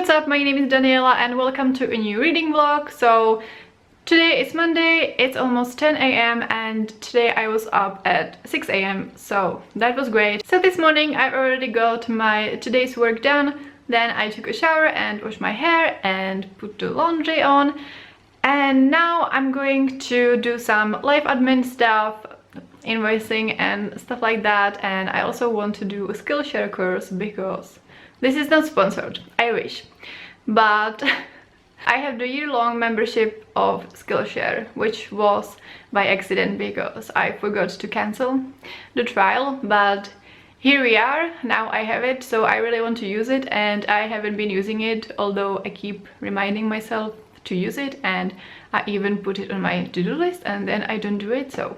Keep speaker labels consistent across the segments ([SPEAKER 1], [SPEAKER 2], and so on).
[SPEAKER 1] What's up, my name is Daniela and welcome to a new reading vlog. So today is Monday, it's almost 10 a.m. and today I was up at 6 a.m. so that was great. So this morning I already got my today's work done, then I took a shower and washed my hair and put the laundry on, and now I'm going to do some life admin stuff, invoicing and stuff like that. And I also want to do a Skillshare course because this is not sponsored, I wish, but I have the year-long membership of Skillshare, which was by accident because I forgot to cancel the trial, but here we are, now I have it, so I really want to use it, and I haven't been using it, although I keep reminding myself to use it, and I even put it on my to-do list and then I don't do it. So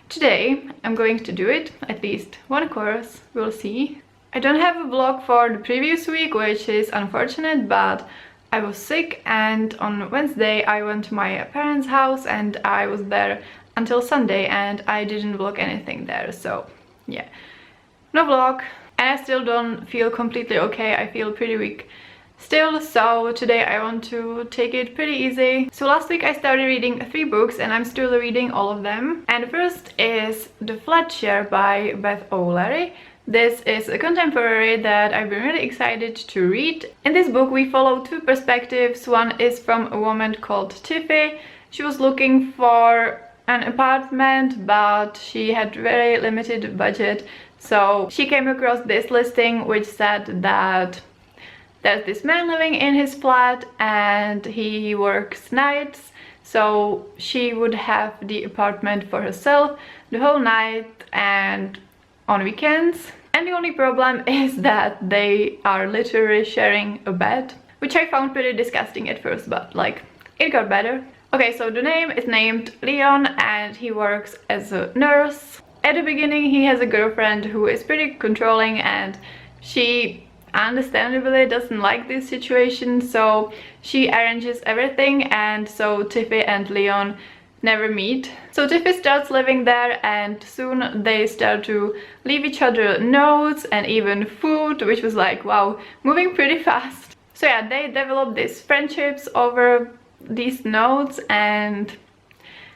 [SPEAKER 1] today I'm going to do it, at least one course, we'll see. I don't have a vlog for the previous week, which is unfortunate, but I was sick and on Wednesday I went to my parents' house and I was there until Sunday and I didn't vlog anything there, so yeah, no vlog. And I still don't feel completely okay, I feel pretty weak still, so today I want to take it pretty easy. So last week I started reading 3 books and I'm still reading all of them. And the first is The Fletcher by Beth O'Leary. This is a contemporary that I've been really excited to read. In this book we follow 2 perspectives. One is from a woman called Tiffy. She was looking for an apartment, but she had very limited budget. So she came across this listing which said that there's this man living in his flat and he works nights. So she would have the apartment for herself the whole night and on weekends. And the only problem is that they are literally sharing a bed, which I found pretty disgusting at first, but like, it got better. Okay, so the name is named Leon and he works as a nurse. At the beginning he has a girlfriend who is pretty controlling and she understandably doesn't like this situation, so she arranges everything, and so Tiffy and Leon never meet. So Tiffy starts living there and soon they start to leave each other notes and even food, which was like, wow, moving pretty fast. So yeah, they develop these friendships over these notes and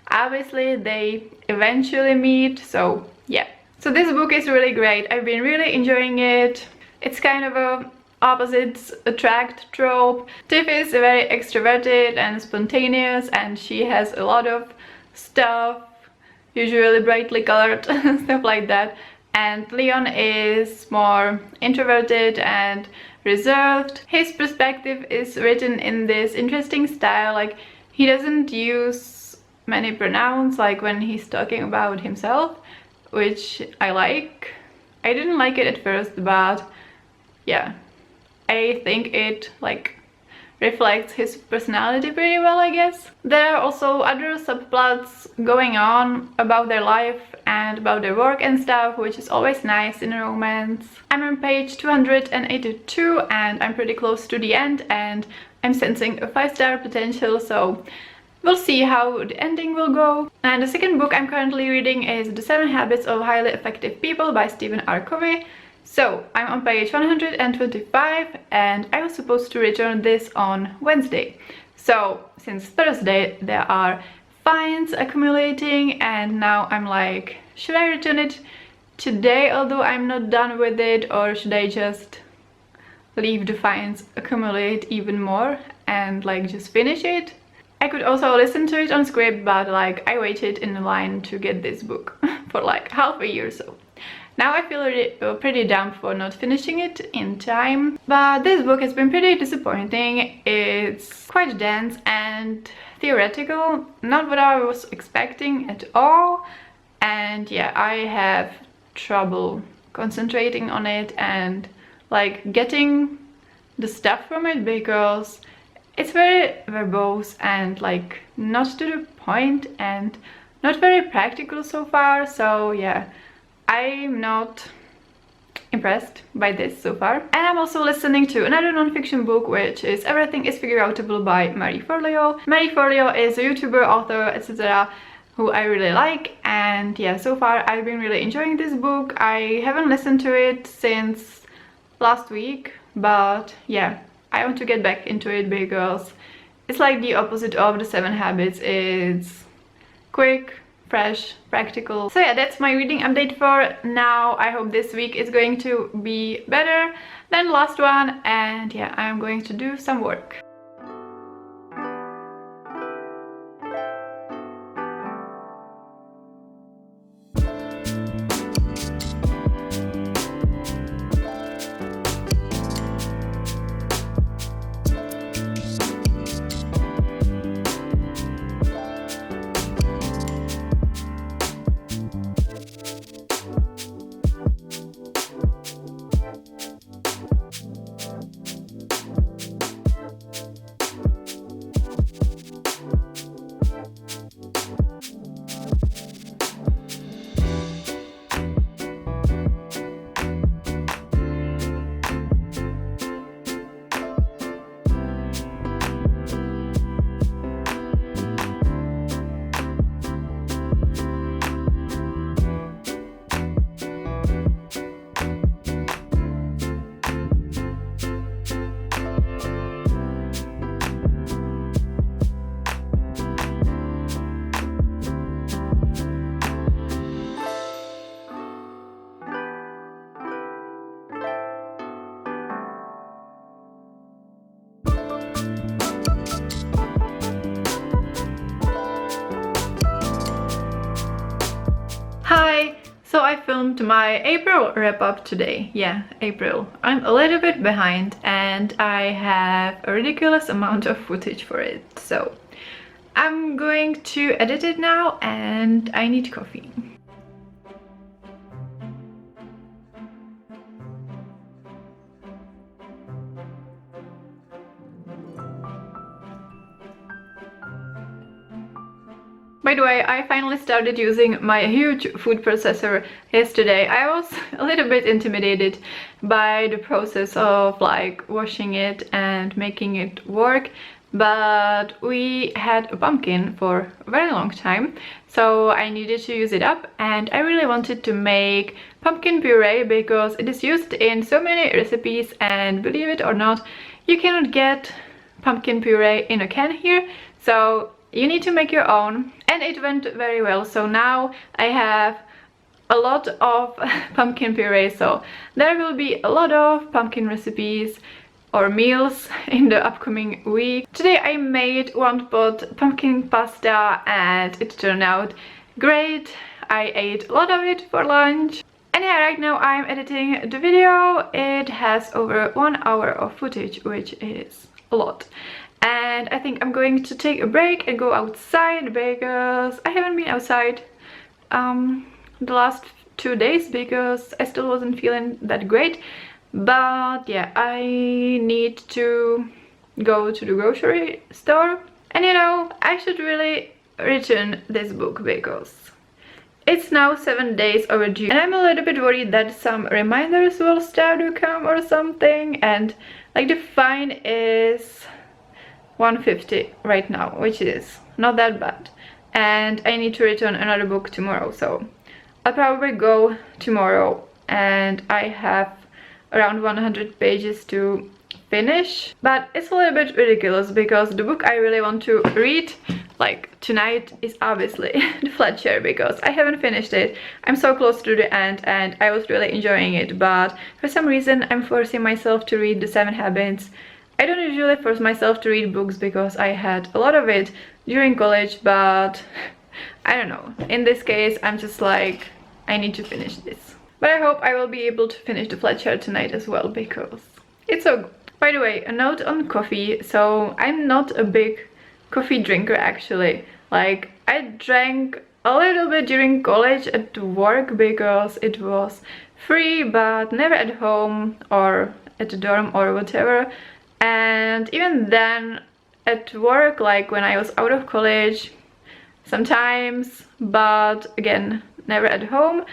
[SPEAKER 1] obviously they eventually meet, so yeah. So this book is really great, I've been really enjoying it. It's kind of a opposites attract trope. Tiffy is very extroverted and spontaneous and she has a lot of stuff, usually brightly colored stuff like that, and Leon is more introverted and reserved. His perspective is written in this interesting style, like he doesn't use many pronouns like when he's talking about himself, which I like. I didn't like it at first, but yeah, I think it like reflects his personality pretty well, I guess. There are also other subplots going on about their life and about their work and stuff, which is always nice in a romance. I'm on page 282 and I'm pretty close to the end and I'm sensing a 5-star potential, so we'll see how the ending will go. And the second book I'm currently reading is The 7 Habits of Highly Effective People by Stephen R. Covey. So I'm on page 125 and I was supposed to return this on Wednesday. So since Thursday there are fines accumulating and now I'm like, should I return it today although I'm not done with it, or should I just leave the fines accumulate even more and like just finish it? I could also listen to it on SCRIBD, but like I waited in the line to get this book for like half a year, so now I feel pretty dumb for not finishing it in time. But this book has been pretty disappointing. It's quite dense and theoretical, not what I was expecting at all. And yeah, I have trouble concentrating on it and like getting the stuff from it because it's very verbose and like not to the point and not very practical so far. So yeah, I'm not impressed by this so far. And I'm also listening to another non-fiction book, which is Everything is Figureoutable by Marie Forleo. Marie Forleo is a YouTuber, author, etc. who I really like, and yeah, so far I've been really enjoying this book. I haven't listened to it since last week, but yeah, I want to get back into it because it's like the opposite of the 7 habits. It's quick, fresh, practical. So yeah, that's my reading update for now. I hope this week is going to be better than the last one, and yeah, I'm going to do some work. Hi! So I filmed my April wrap-up today. Yeah, April. I'm a little bit behind and I have a ridiculous amount of footage for it. So I'm going to edit it now and I need coffee. By the way, I finally started using my huge food processor yesterday. I was a little bit intimidated by the process of like washing it and making it work, but we had a pumpkin for a very long time, so I needed to use it up, and I really wanted to make pumpkin puree because it is used in so many recipes, and believe it or not, you cannot get pumpkin puree in a can here, so you need to make your own, and it went very well. So now I have a lot of pumpkin puree, so there will be a lot of pumpkin recipes or meals in the upcoming week. Today I made one pot pumpkin pasta and it turned out great. I ate a lot of it for lunch. And yeah, right now I'm editing the video. It has over 1 hour of footage, which is a lot. And I think I'm going to take a break and go outside because I haven't been outside the last 2 days because I still wasn't feeling that great. But yeah, I need to go to the grocery store. And you know, I should really return this book because it's now 7 days overdue. And I'm a little bit worried that some reminders will start to come or something. And like the fine is 150 right now, which is not that bad, and I need to return another book tomorrow, so I'll probably go tomorrow, and I have around 100 pages to finish. But it's a little bit ridiculous because the book I really want to read like tonight is obviously the Fletcher, because I haven't finished it. I'm so close to the end and I was really enjoying it, but for some reason I'm forcing myself to read the 7 Habits. I don't usually force myself to read books because I had a lot of it during college, but I don't know. In this case, I'm just like, I need to finish this. But I hope I will be able to finish the Fletcher tonight as well because it's so good. By the way, a note on coffee. So I'm not a big coffee drinker actually. Like, I drank a little bit during college at work because it was free, but never at home or at the dorm or whatever. And even then at work, like when I was out of college, sometimes, but again, never at home.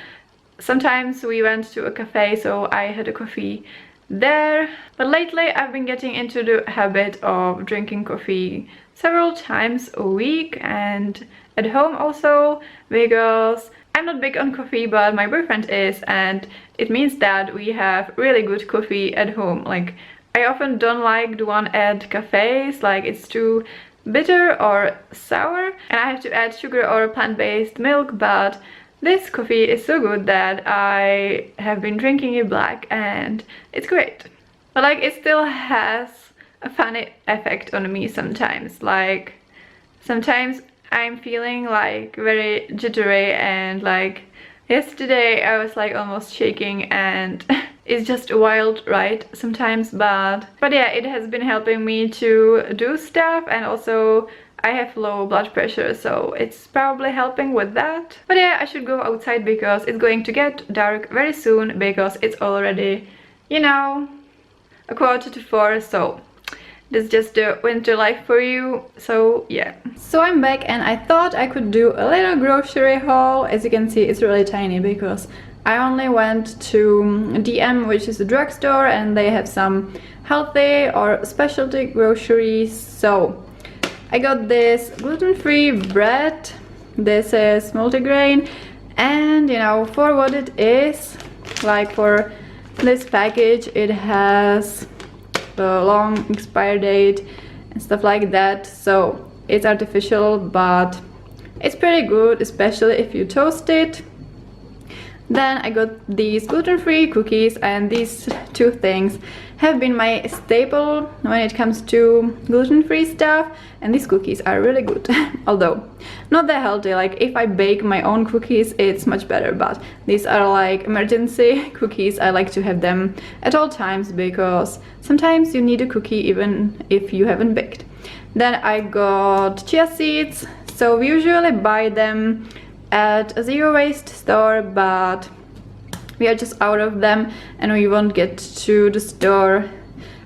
[SPEAKER 1] Sometimes we went to a cafe, so I had a coffee there. But lately I've been getting into the habit of drinking coffee several times a week and at home also, because I'm not big on coffee, but my boyfriend is, and it means that we have really good coffee at home. Like, I often don't like the one at cafes, like it's too bitter or sour and I have to add sugar or plant-based milk, but this coffee is so good that I have been drinking it black and it's great. But like it still has a funny effect on me sometimes, like sometimes I'm feeling like very jittery and like yesterday I was like almost shaking and it's just a wild ride sometimes, but yeah, it has been helping me to do stuff, and also I have low blood pressure, so it's probably helping with that. But yeah, I should go outside because it's going to get dark very soon because it's already, you know, 3:45, so this is just the winter life for you. So yeah, so I'm back and I thought I could do a little grocery haul. As you can see, it's really tiny because I only went to DM, which is a drugstore, and they have some healthy or specialty groceries. So I got this gluten-free bread. This is multigrain, and you know, for what it is, like for this package, it has a long expiry date and stuff like that, so it's artificial, but it's pretty good, especially if you toast it. Then I got these gluten-free cookies, and these two things have been my staple when it comes to gluten-free stuff, and these cookies are really good. Although not that healthy, like if I bake my own cookies it's much better, but these are like emergency cookies. I like to have them at all times because sometimes you need a cookie even if you haven't baked. Then I got chia seeds, so we usually buy them at a zero waste store, but we are just out of them and we won't get to the store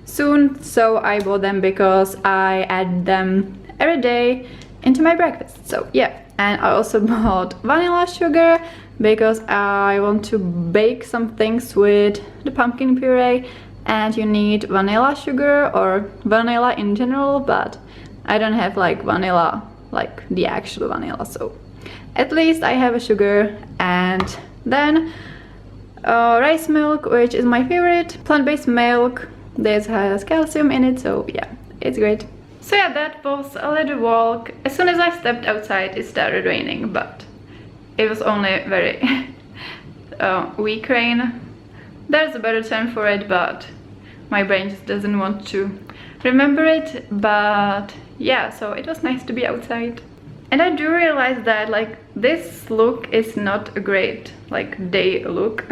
[SPEAKER 1] soon, so I bought them because I add them every day into my breakfast. So yeah, and I also bought vanilla sugar because I want to bake some things with the pumpkin puree, and you need vanilla sugar or vanilla in general, but I don't have like vanilla, like the actual vanilla, so at least I have a sugar. And then rice milk, which is my favorite, plant-based milk. This has calcium in it, so yeah, it's great. So yeah, that was a little walk. As soon as I stepped outside it started raining, but it was only very weak rain. There's a better term for it, but my brain just doesn't want to remember it. But yeah, so it was nice to be outside. And I do realize that like this look is not a great like day look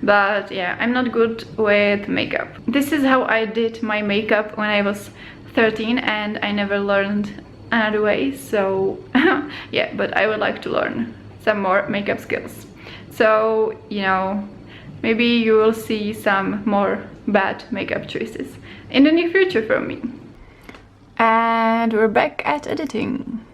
[SPEAKER 1] but yeah, I'm not good with makeup. This is how I did my makeup when I was 13 and I never learned another way, so yeah, but I would like to learn some more makeup skills. So, you know, maybe you will see some more bad makeup choices in the near future from me. And we're back at editing.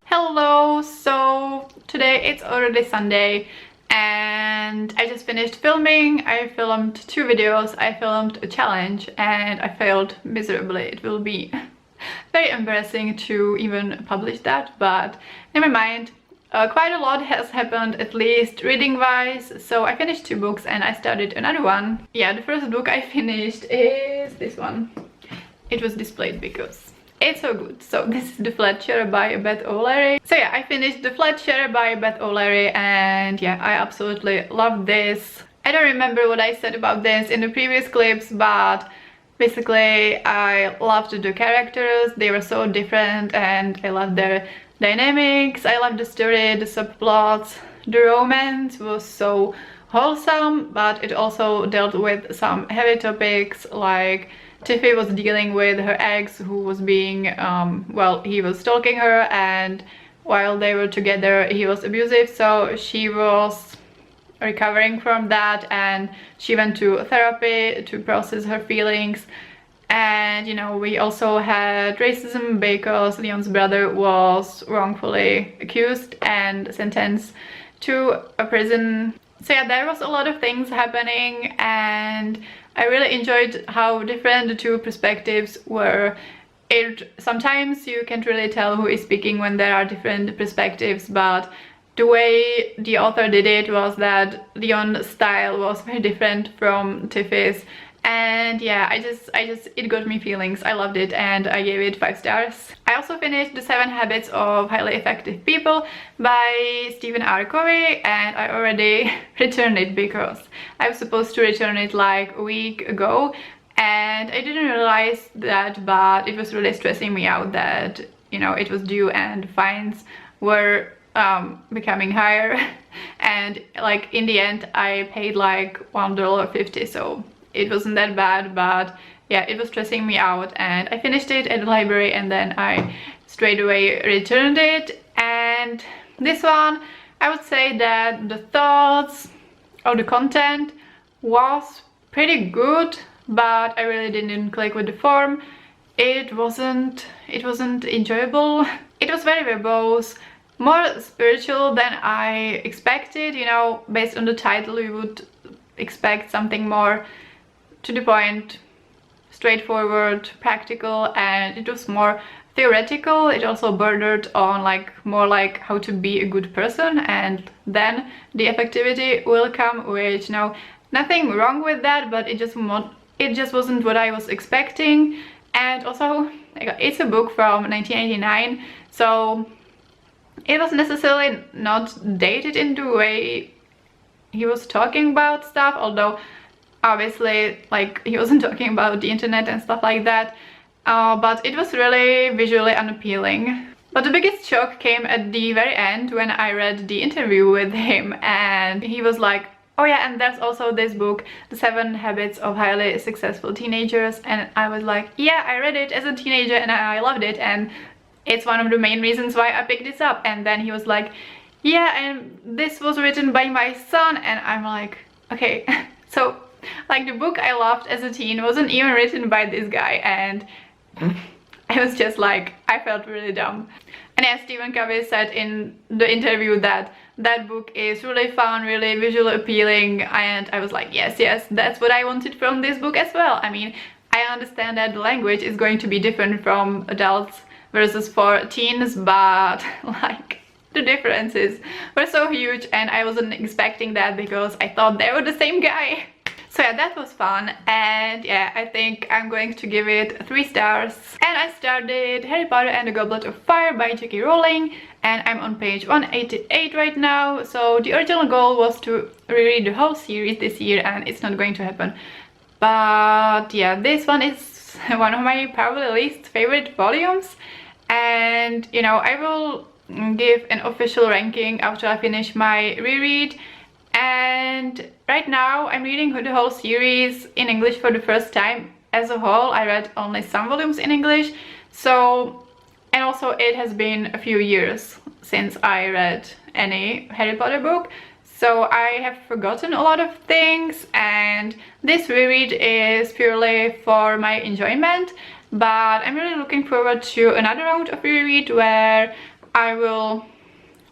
[SPEAKER 1] Hello, so today it's already Sunday and I just finished filming. I filmed 2 videos, I filmed a challenge and I failed miserably. It will be very embarrassing to even publish that, but never mind. Quite a lot has happened, at least reading wise. So I finished 2 books and I started another one. Yeah, the first book I finished is this one. It was displayed because it's so good. So this is The Fletcher by Beth O'Leary. So yeah, I finished The Fletcher by Beth O'Leary and yeah, I absolutely love this. I don't remember what I said about this in the previous clips, but basically I loved the characters. They were so different and I loved their dynamics. I loved the story, the subplots. The romance was so wholesome, but it also dealt with some heavy topics, like Tiffy was dealing with her ex who was being, well, he was stalking her, and while they were together he was abusive, so she was recovering from that and she went to therapy to process her feelings. And you know, we also had racism because Leon's brother was wrongfully accused and sentenced to a prison. So yeah, there was a lot of things happening and I really enjoyed how different the 2 perspectives were. Sometimes you can't really tell who is speaking when there are different perspectives, but the way the author did it was that Leon's style was very different from Tiffy's, And yeah, it got me feelings. I loved it and I gave it 5 stars. I also finished The 7 Habits of Highly Effective People by Stephen R. Covey, and I already returned it because I was supposed to return it like a week ago, and I didn't realize that, but it was really stressing me out that, you know, it was due and fines were becoming higher. And like in the end I paid like $1.50, so it wasn't that bad, but yeah, it was stressing me out, and I finished it at the library and then I straight away returned it. And this one, I would say that the thoughts or the content was pretty good, but I really didn't click with the form. It wasn't enjoyable. It was very verbose, more spiritual than I expected. You know, based on the title you would expect something more to the point, straightforward, practical, and it was more theoretical. It also bordered on like more like how to be a good person, and then the effectivity will come, which, you know, nothing wrong with that, but it just wasn't what I was expecting. And also it's a book from 1989, so it was necessarily not dated in the way he was talking about stuff, although obviously like he wasn't talking about the internet and stuff like that, but it was really visually unappealing. But the biggest shock came at the very end when I read the interview with him, and he was like, oh yeah, and there's also this book, The 7 Habits of Highly Successful Teenagers. And I was like, yeah, I read it as a teenager and I loved it, and it's one of the main reasons why I picked this up. And then he was like, yeah, and this was written by my son. And I'm like, okay, so like the book I loved as a teen wasn't even written by this guy, and I was just like, I felt really dumb. And as Stephen Covey said in the interview that that book is really fun, really visually appealing, and I was like, yes, that's what I wanted from this book as well. I mean, I understand that the language is going to be different from adults versus for teens, but like the differences were so huge, and I wasn't expecting that because I thought they were the same guy. So yeah, that was fun, and yeah, I think I'm going to give it 3 stars. And I started Harry Potter and the Goblet of Fire by J.K. Rowling, and I'm on page 188 right now. So the original goal was to reread the whole series this year, and it's not going to happen. But yeah, this one is one of my probably least favorite volumes, and you know, I will give an official ranking after I finish my reread. And right now I'm reading the whole series in English for the first time as a whole. I read only some volumes in English, so, and also it has been a few years since I read any Harry Potter book, so I have forgotten a lot of things, and this reread is purely for my enjoyment. But I'm really looking forward to another round of reread where I will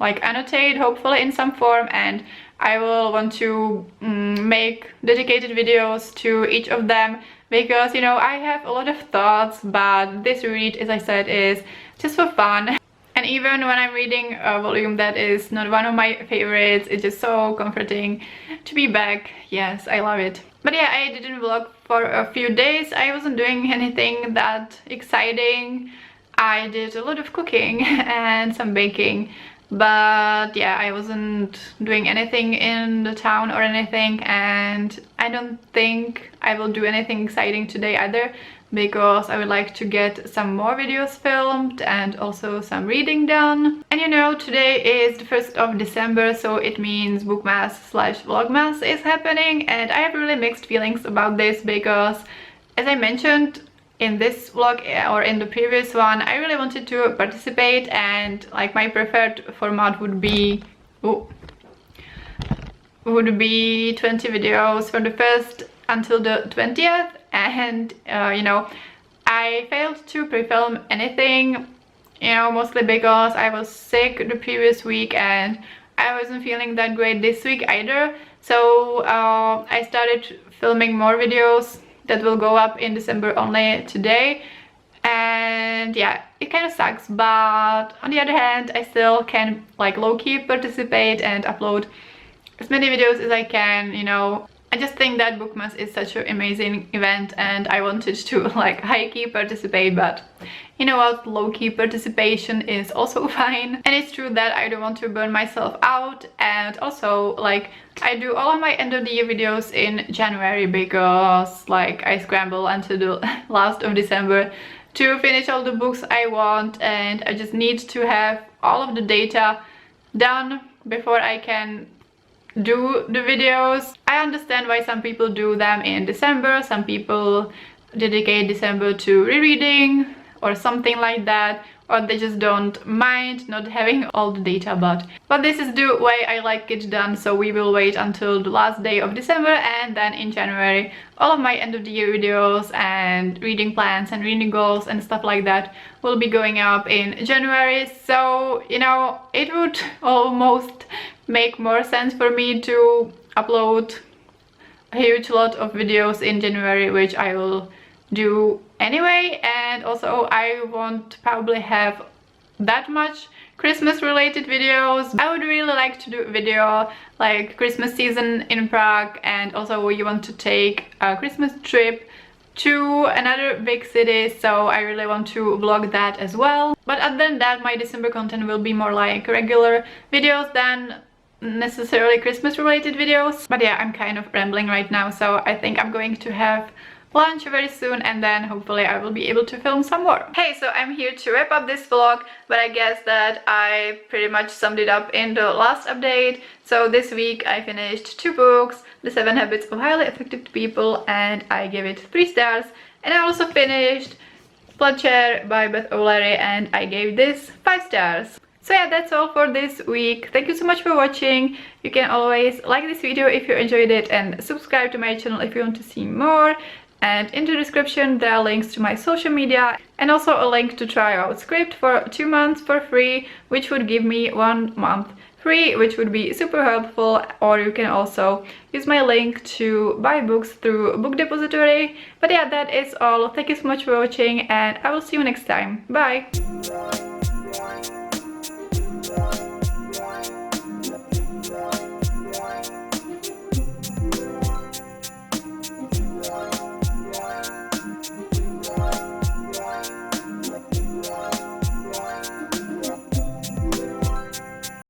[SPEAKER 1] like annotate, hopefully in some form, and I will want to make dedicated videos to each of them, because, you know, I have a lot of thoughts, but this read, as I said, is just for fun. And even when I'm reading a volume that is not one of my favorites, it's just so comforting to be back. Yes, I love it. But yeah, I didn't vlog for a few days. I wasn't doing anything that exciting. I did a lot of cooking and some baking, but yeah, I wasn't doing anything in the town or anything, and I don't think I will do anything exciting today either, because I would like to get some more videos filmed and also some reading done. And you know, today is the 1st of December, so it means Bookmas/Vlogmas is happening, and I have really mixed feelings about this, because as I mentioned in this vlog or in the previous one, I really wanted to participate, and like my preferred format would be 20 videos from the 1st until the 20th, and you know, I failed to pre-film anything, you know, mostly because I was sick the previous week and I wasn't feeling that great this week either. So I started filming more videos that will go up in December only today, and yeah, it kind of sucks, but on the other hand, I still can like low-key participate and upload as many videos as I can, you know, I just think that Bookmas is such an amazing event and I wanted to like high-key participate, but you know what, low-key participation is also fine. And it's true that I don't want to burn myself out, and also like I do all of my end of the year videos in January because like I scramble until the last of December to finish all the books I want, and I just need to have all of the data done before I can do the videos. I understand why some people do them in December, some people dedicate December to rereading or something like that, or they just don't mind not having all the data, but this is the way I like it done. So we will wait until the last day of December, and then in January all of my end of the year videos and reading plans and reading goals and stuff like that will be going up in January. So you know, it would almost make more sense for me to upload a huge lot of videos in January, which I will do anyway. And also I won't probably have that much Christmas related videos. I would really like to do a video like Christmas season in Prague, and also we want to take a Christmas trip to another big city, so I really want to vlog that as well. But other than that, my December content will be more like regular videos than necessarily Christmas related videos. But yeah, I'm kind of rambling right now, so I think I'm going to have lunch very soon, and then hopefully I will be able to film some more. Hey, so I'm here to wrap up this vlog, but I guess that I pretty much summed it up in the last update. So this week I finished 2 books, The 7 Habits of Highly Effective People, and I gave it 3 stars. And I also finished Chair by Beth O'Leary, and I gave this 5 stars. So yeah, that's all for this week. Thank you so much for watching. You can always like this video if you enjoyed it, and subscribe to my channel if you want to see more. And in the description there are links to my social media, and also a link to try out SCRIBD for 2 months for free, which would give me 1 month free, which would be super helpful. Or you can also use my link to buy books through Book Depository. But yeah, that is all. Thank you so much for watching, and I will see you next time. Bye!